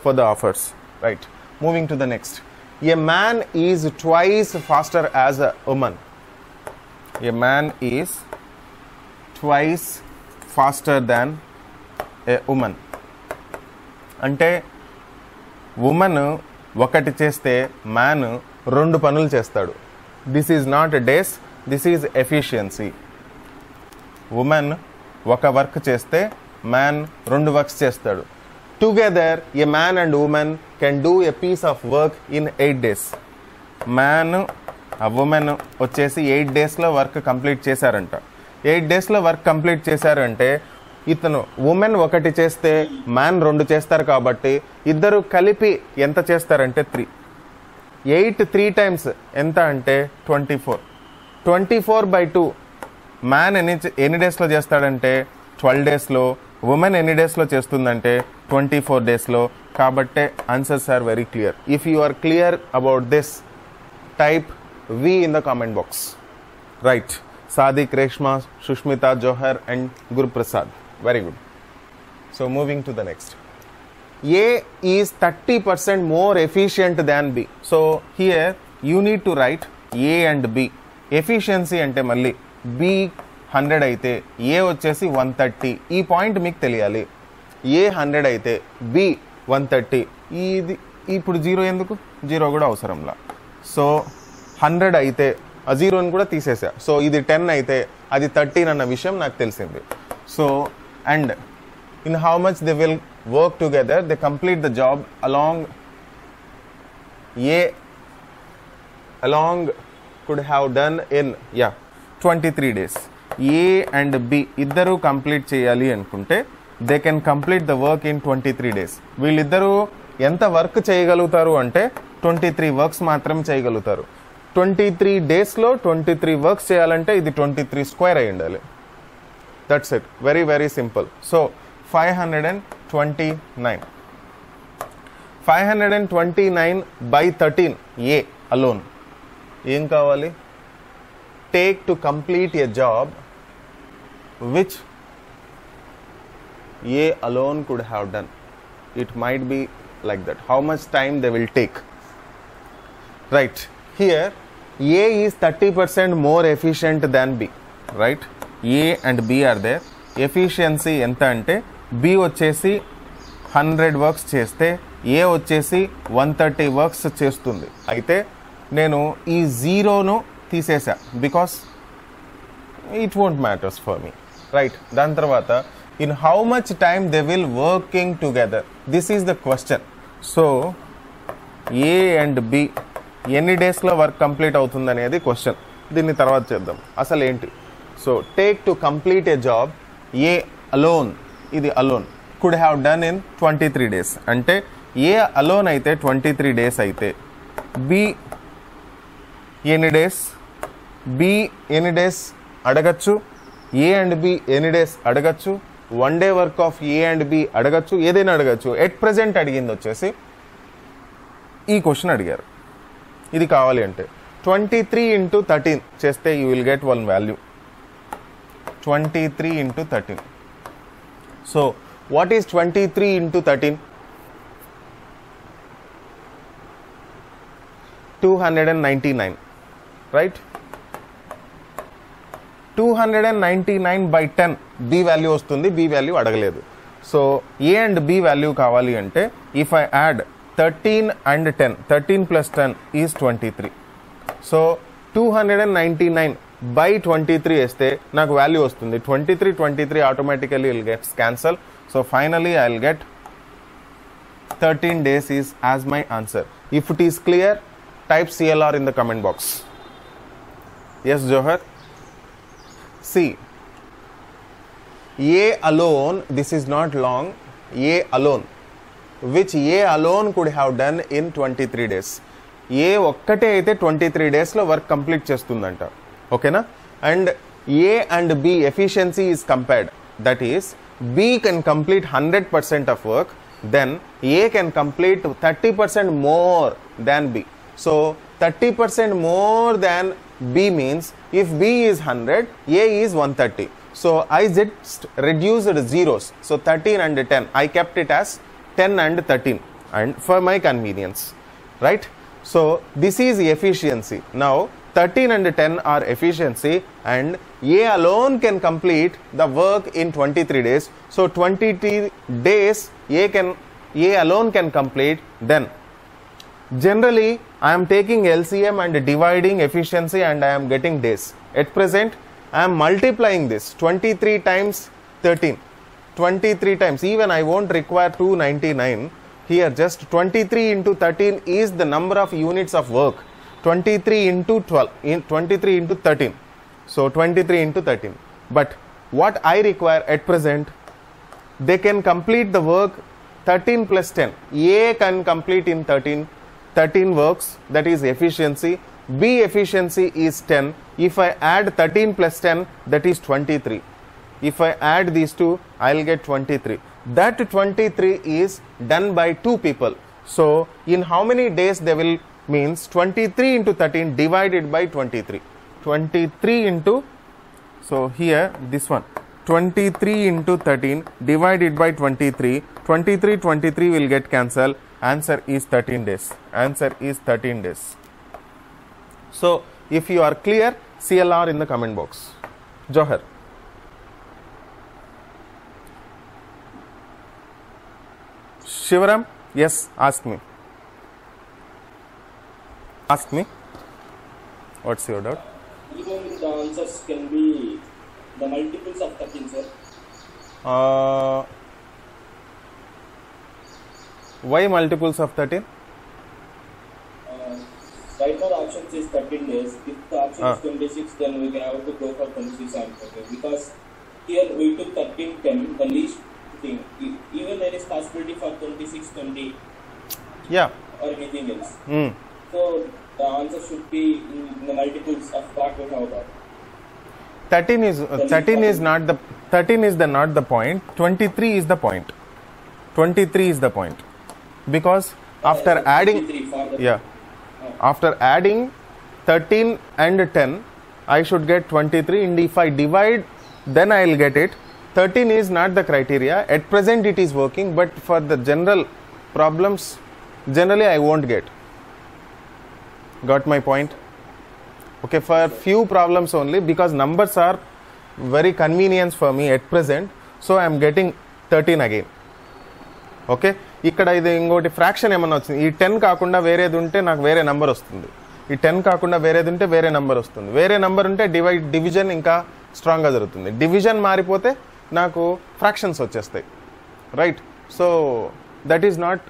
for the offers. Right. Moving to the next. A man is twice faster as a woman. A man is twice faster than a woman. అంటే woman ఒకటి చేస్తే man రెండు పనులు చేస్తాడు. This is not days, this is efficiency. Woman ఒక work చేస్తే man రెండు works చేస్తాడు. Together a man and woman can do a piece of work in 8 days. Man ఆ ఉమెన్ వచ్చేసి 8 daysలో వర్క్ కంప్లీట్ చేశారంట. 8 daysలో వర్క్ కంప్లీట్ చేశారంటే ఇతను ఉమెన్ ఒకటి చేస్తే మ్యాన్ రెండు చేస్తారు కాబట్టి ఇద్దరు కలిపి ఎంత చేస్తారంటే 3. 8 3 times ఎంత అంటే 24. 24/2 మ్యాన్ ఎన్ని డేస్లో చేస్తాడంటే 12 daysలో, ఉమెన్ ఎన్ని డేస్లో చేస్తుందంటే 24 daysలో. కాబట్టి answers are very clear. If you are clear about this, type V in the comment box. Right. Sadiq, Reshma, Shushmita, Johar and Guru Prasad. Very good. So moving to the next. A is 30% more efficient than B. So here you need to write A and B. Efficiency ante malli B 100 అయితే A వచ్చేసి 130. ఈ point మీకు తెలియాలి. A 100 అయితే B 130. ఇది ఇప్పుడు 0 ఎందుకు? 0 కూడా అవసరంలా. సో 100 అయితే ఆ 0ని కూడా తీసేసా. సో ఇది 10 అయితే అది 13 అన్న విషయం నాకు తెలిసింది. So and in how much they will work together, they complete the job along could have done in 23 days. A and B ఇద్దరు కంప్లీట్ చేయాలి అనుకుంటే they can complete the work in 23 days. వీళ్ళిద్దరూ ఎంత వర్క్ చేయగలుగుతారు అంటే 23 works మాత్రం చేయగలుగుతారు. 23 daysలో 23 works చేయాలంటే ఇది 23 స్క్వేర్ అయి ఉండాలి. That's it. Very very simple. So 529. 529/13 A alone. ఏం కావాలి? Take to complete a job which A alone could have done. It might be like that. How much time they will take? Right. Here A is 30% more efficient than B. Right. A and B are there. Efficiency ఎంత అంటే B వచ్చేసి 100 works చేస్తే A వచ్చేసి 130 works చేస్తుంది. అయితే నేను ఈ 0ను తీసేసా because it won't matters for me. Right. దాని తర్వాత in how much time they will working together, this is the question. So A and B ఎన్ని డేస్లో వర్క్ కంప్లీట్ అవుతుంది అనేది క్వశ్చన్. దీన్ని తర్వాత చేద్దాం. అసలు ఏంటి? So take to complete A job A alone, ఇది alone could have done in 23 days. అంటే A alone అయితే 23 days అయితే B ఎన్ని డేస్? B ఎన్ని డేస్ అడగచ్చు? A and B ఎన్ని డేస్ అడగచ్చు? 1 day work of A and B అడగచ్చు, ఏదైనా అడగచ్చు. ఎట్ ప్రెజెంట్ అడిగింది వచ్చేసి ఈ క్వశ్చన్ అడిగారు. ఇది కావాలి అంటే 23 into 13 చేస్తే you will get one value. 23 into 13. So what is 23 into 13? 299. Right. 299/10 B value వస్తుంది. B వాల్యూ అడగలేదు. So A and B value కావాలి అంటే if I add 13 and 10, 13 plus 10 is 23. So 299/23 వేస్తే నాకు వాల్యూ వస్తుంది 23 automatically will gets cancel. So finally I will get 13 days is as my answer. If it is clear, type CLR in the comment box. Yes, Johar? See, A alone, this is not long, A alone, which A alone could have done in 23 days. A ఒక్కటే అయితే 23 daysలో work complete చేస్తుందంట. ఓకేనా? And A and B efficiency is compared. That is, B can complete 100% of work, then A can complete 30% more than B. So 30% more than B means if B is 100, A is 130. So I just reduced zeros. So 13 and 10. I kept it as 10 and 13. and for my convenience, right? So this is efficiency. Now 13 and 10 are efficiency, and A alone can complete the work in 23 days. So 23 days A alone can complete. Then generally I am taking LCM and dividing efficiency, and I am getting days. At present I am multiplying this 23 times 13, 23 times, even I won't require 299 here, just 23 into 13 is the number of units of work. 23 into 12, 23 into 13, so 23 into 13. But what I require at present, they can complete the work 13 plus 10. A can complete in 13 works, that is efficiency. B efficiency is 10. If I add 13 plus 10, that is 23. If I add these two, I will get 23. That 23 is done by 2 people. So in how many days they will, means 23 into 13 divided by 23. 23 into, so here this one, 23 into 13 divided by 23. 23 will get cancelled. Answer is 13 days. Answer is 13 days. So if you are clear, CLR in the comment box. Johar. Shivaram, yes, ask me. Ask me. What's your doubt? Even the answers can be the multiples of 13, sir. Why multiples of 13? Right now the option says 13 days. If the option is 26, then we can have to go for 26 answer. Because here we took 13, 10, the least thing. Even there is possibility for 26, 20. Yeah. Or anything else. So the answer should be in the multiples of what we have got. 13 is not the point. 23 is the point. 23 is the point. Because after adding, after adding 13 and 10, I should get 23, and if I divide, then I will get it. 13 is not the criteria. At present it is working, but for the general problems, generally I won't get. Got my point? Okay, for few problems only, because numbers are very convenient for me at present, so I am getting 13 again. Okay, ఇక్కడ ఇది ఇంకోటి fraction ఏమన్నా వచ్చింది, ఈ 10 కాకుండా వేరేది ఉంటే నాకు వేరే నెంబర్ వస్తుంది, ఈ 10 కాకుండా వేరేది ఉంటే వేరే నెంబర్ వస్తుంది, వేరే నెంబర్ ఉంటే డివిజన్ ఇంకా స్ట్రాంగ్గా జరుగుతుంది, డివిజన్ మారిపోతే నాకు ఫ్రాక్షన్స్ వచ్చేస్తాయి, right? So that is not,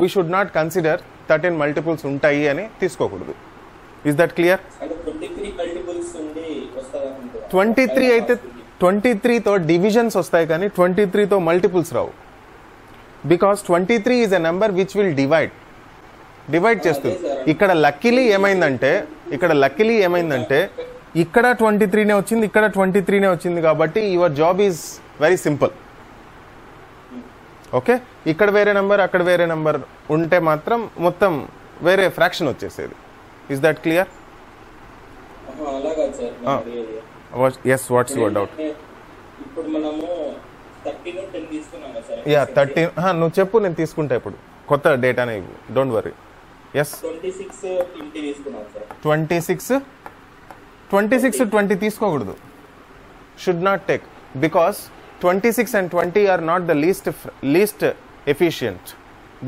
we should not consider 13 multiples ఉంటాయి అని తీసుకోకూడదు. Is that clear? 23 అయితే 23తో డివిజన్స్ వస్తాయి కానీ 23తో మల్టిపుల్స్ రావు. Because 23 is a number which will divide చేస్తుంది. ఇక్కడ లక్కీలీ ఏమైందంటే ఇక్కడ 23నే వచ్చింది, ఇక్కడ 23నే వచ్చింది, కాబట్టి your job is very simple. Okay, ఇక్కడ వేరే నెంబర్ అక్కడ వేరే నెంబర్ ఉంటే మాత్రం మొత్తం వేరే ఫ్రాక్షన్ వచ్చేసేది. Is that clear? Yes, what's your doubt? ఇప్పుడు మనము 13 10 తీసుకున్నాం కదా సార్. యా 13, నువ్వు చెప్పు, నేను తీసుకుంటా ఇప్పుడు కొత్త డేటానే ఇవ్వు, డోంట్ వరీ. ఎస్, 26 20 తీసుకున్నాం సార్. 26 20 తీసుకోకూడదు, should not take, because 26 and 20 are not the least efficient.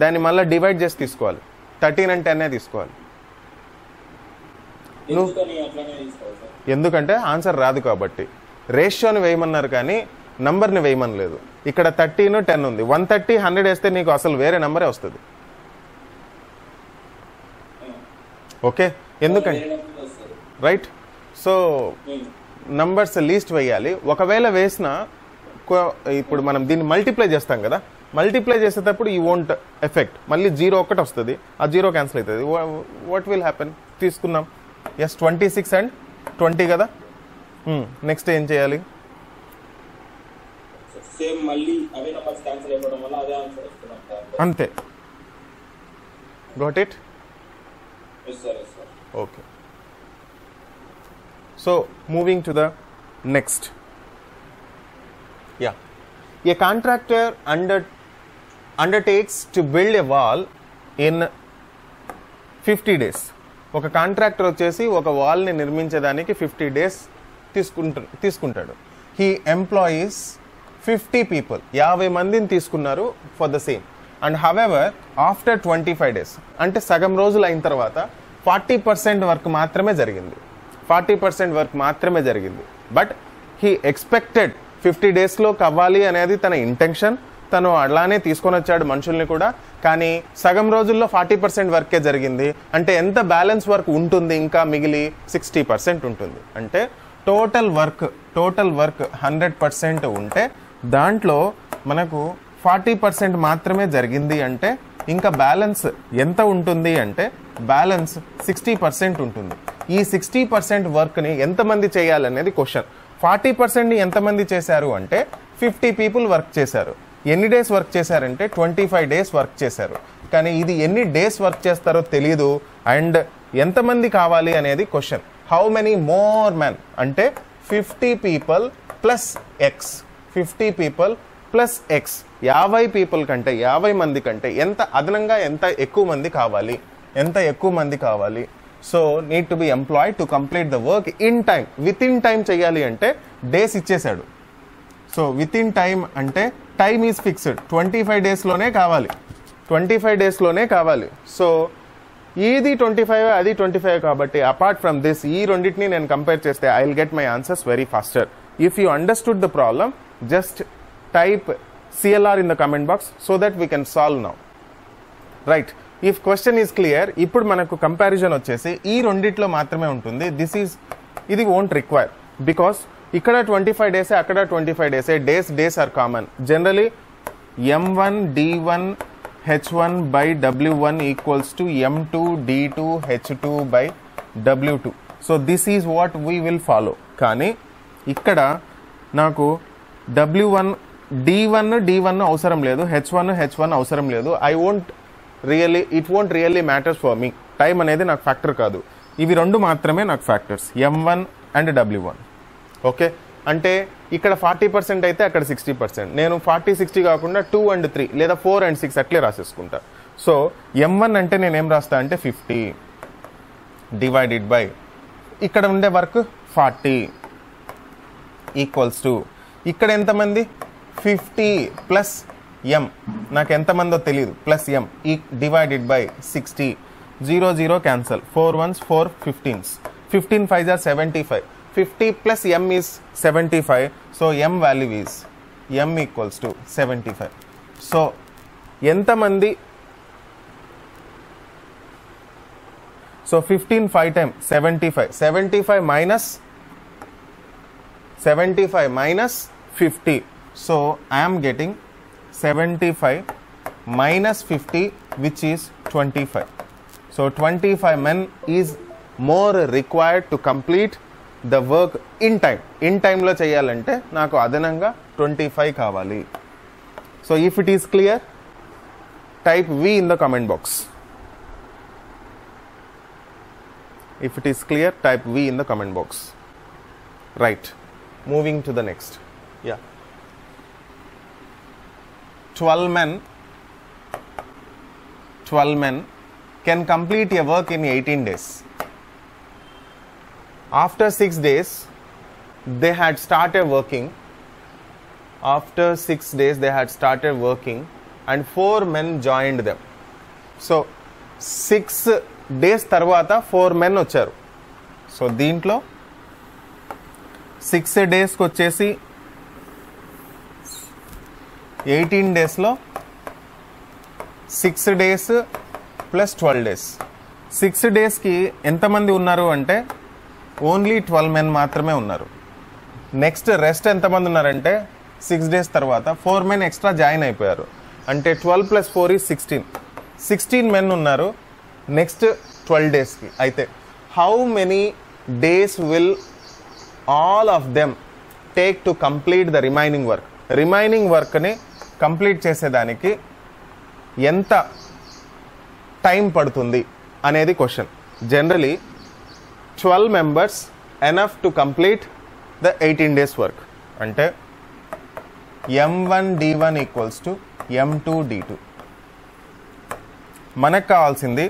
దాన్ని మళ్ళీ డివైడ్ చేసి తీసుకోవాలి, 13 and 10 తీసుకోవాలి. ఎందుకంటే ఆన్సర్ రాదు కాబట్టి. రేషియోని వేయమన్నారు కానీ నంబర్ని వేయమనలేదు. ఇక్కడ 13 10 ఉంది, 130 100 వేస్తే నీకు అసలు వేరే నెంబరే వస్తుంది. ఓకే, ఎందుకంటే రైట్, సో నంబర్స్ లీస్ట్ వేయాలి. ఒకవేళ వేసినా ఇప్పుడు మనం దీన్ని మల్టిప్లై చేస్తాం కదా, మల్టిప్లై చేసేటప్పుడు ఈ వోంట్ ఎఫెక్ట్, మళ్ళీ 0 ఒకటి వస్తుంది, ఆ 0 క్యాన్సిల్ అవుతుంది. What will happen? తీసుకున్నాం, ఎస్ 26 and 20 కదా. నెక్స్ట్ ఏం చేయాలి? సేమ్ మళ్ళీ అవే నంబర్స్ క్యాన్సిల్ అయిపోవడం వల్ల అదే ఆన్సర్ వస్తున్నాం, అంతే. Got it? yes sir, yes sir. Okay, so moving to the next. Yeah, a contractor under undertakes to build a wall in 50 days. ఒక కాంట్రాక్టర్ వచ్చేసి ఒక వాల్ని నిర్మించడానికి 50 డేస్ తీసుకుంటాడు. హీ ఎంప్లాయీస్ 50 పీపుల్, 50 మందిని తీసుకున్నారు for the same. And however after 25 days, అంటే సగం రోజులు అయిన తర్వాత 40% వర్క్ మాత్రమే జరిగింది. 40% వర్క్ మాత్రమే జరిగింది. బట్ హీ ఎక్స్పెక్టెడ్ 50 డేస్లో కావాలి అనేది తన ఇంటెన్షన్. తను అలానే తీసుకొని వచ్చాడు మనుషుల్ని కూడా. కానీ సగం రోజుల్లో 40% వర్కే జరిగింది. అంటే ఎంత బ్యాలెన్స్ వర్క్ ఉంటుంది, ఇంకా మిగిలి 60% ఉంటుంది. అంటే టోటల్ వర్క్ 100% ఉంటే దాంట్లో మనకు 40% మాత్రమే జరిగింది. అంటే ఇంకా బ్యాలెన్స్ ఎంత ఉంటుంది అంటే బ్యాలెన్స్ 60% ఉంటుంది. ఈ 60% వర్క్ని ఎంతమంది చేయాలనేది క్వశ్చన్. 40%ని ఎంతమంది చేశారు అంటే 50 పీపుల్ వర్క్ చేశారు. ఎన్ని డేస్ వర్క్ చేశారంటే 25 డేస్ వర్క్ చేశారు. కానీ ఇది ఎన్ని డేస్ వర్క్ చేస్తారో తెలీదు. అండ్ ఎంతమంది కావాలి అనేది question. How many more men అంటే 50 people plus X. 50 people plus X, 50 people కంటే 50 మంది కంటే ఎంత అదనంగా ఎంత ఎక్కువ మంది కావాలి. So need to be employed to complete the work in time. With in time చేయాలి అంటే డేస్ ఇచ్చేశాడు. సో విత్ ఇన్ టైం అంటే టైమ్ ఈజ్ ఫిక్స్డ్. 25 డేస్లోనే కావాలి. 25 డేస్లోనే కావాలి. సో ఇది 25, అది 25 కాబట్టి అపార్ట్ ఫ్రమ్ దిస్ ఈ రెండింటిని నేను కంపేర్ చేస్తే I will get my answers very faster. If you understood the problem just type CLR in the comment box so that we can solve now. Right. If question is clear, ఇప్పుడు మనకు comparison వచ్చేసి ఈ రెండిట్లో మాత్రమే ఉంటుంది. ఇది won't require because ఇక్కడ 25 డేసే, అక్కడ 25 డేసే. Days are common. Generally M1 D1 H1 by W1 equals to M2 D2 H2 by W2. So this is what we will follow. కానీ ఇక్కడ నాకు W1 D1 అవసరం లేదు, H1 అవసరం లేదు. It won't really matters for me. Time అనేది నాకు factor కాదు. ఇవి రెండు మాత్రమే నాకు factors, M1 and W1. Okay, అంటే ఇక్కడ 40% అయితే అక్కడ 60%. నేను 40-60 కాకుండా 2 and 3 లేదా 4 and 6 అట్లే రాసేసుకుంటా. సో M1 అంటే నేనేం రాస్తా అంటే 50 డివైడెడ్ బై ఇక్కడ ఉండే వర్క్ 40 ఈక్వల్స్ టు ఇక్కడ ఎంతమంది 50 ప్లస్ M, నాకు ఎంతమందో తెలియదు, plus M divided by 60. 0 cancel. 4 1s 4 15s. 15 5s are 75. 50 plus M is 75. So M value is M equals to 75. So ఎంతమంది? So 15 5 times 75. 75 minus 50. So I am getting 75 minus 50, which is 25. So 25 men is more required to complete the work in time. In time lo cheyalante naku adananga 25 kavali. So if it is clear, type V in the comment box. If it is clear, type V in the comment box. Right. Moving to the next. Yeah. 12 men can complete a work in 18 days. After 6 days, they had started working. And 4 men joined them. So 6 days tarvata 4 men వచ్చారు. So దీంట్లో 6 days కి వచ్చేసి 18 డేస్లో 6 days plus 12 days. 6 daysకి ఎంతమంది ఉన్నారు అంటే only 12 men మాత్రమే ఉన్నారు. నెక్స్ట్ రెస్ట్ ఎంతమంది ఉన్నారంటే 6 days తర్వాత 4 men ఎక్స్ట్రా జాయిన్ అయిపోయారు. అంటే 12 + 4 is 16. 16 men ఉన్నారు నెక్స్ట్ 12 daysకి. అయితే how many days will all of them take to complete the remaining work? Remaining వర్క్ని కంప్లీట్ చేసేదానికి ఎంత టైం పడుతుంది అనేది question. Generally 12 members enough to complete the 18 days work. అంటే M1 D1 equals to m2 d2. మనకు కావాల్సింది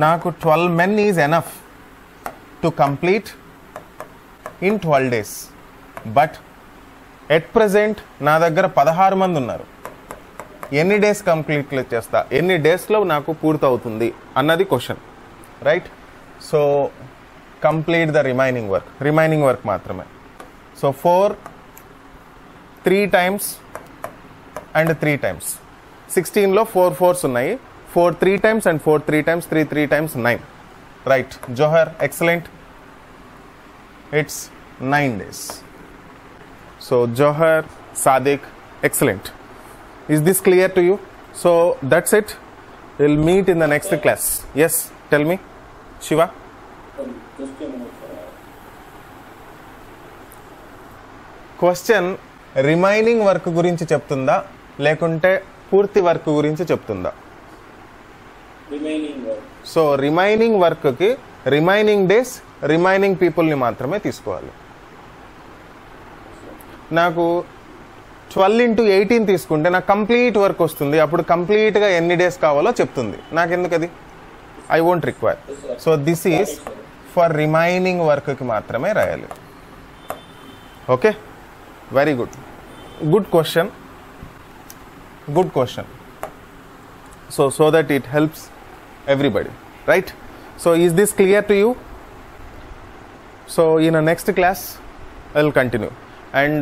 నాకు 12 men is enough to complete in 12 days. But at present నా దగ్గర 16 మంది ఉన్నారు. ఎన్ని డేస్ కంప్లీట్ చేస్తా, ఎన్ని డేస్లో నాకు పూర్తవుతుంది అన్నది question, right? So complete the remaining work మాత్రమే. సో 4 3 times అండ్ 3 times 16లో 4 4s ఉన్నాయి. 4 3 times and 4 3 times 3 3 times 9. Right Johar, excellent. It's 9 days. So Johar, Sadiq, excellent. Is this clear to you? So that's it. We'll meet in the next class. Yes, tell me, Shiva. Just a minute, sir. Question: remaining work గురించి చెప్తుందా లేకుంటే పూర్తి work గురించి చెప్తుందా? Remaining work. So remaining వర్క్కి remaining days, remaining పీపుల్ని మాత్రమే తీసుకోవాలి. నాకు 12 into 18 తీసుకుంటే నాకు కంప్లీట్ వర్క్ వస్తుంది. అప్పుడు కంప్లీట్గా ఎన్ని డేస్ కావాలో చెప్తుంది. నాకెందుకు అది? I won't require. So this is for remaining వర్క్కి మాత్రమే రాయాలి. Okay, very good. Good question. So that it helps everybody, right? So is this clear to you? So in a next class I'll continue, and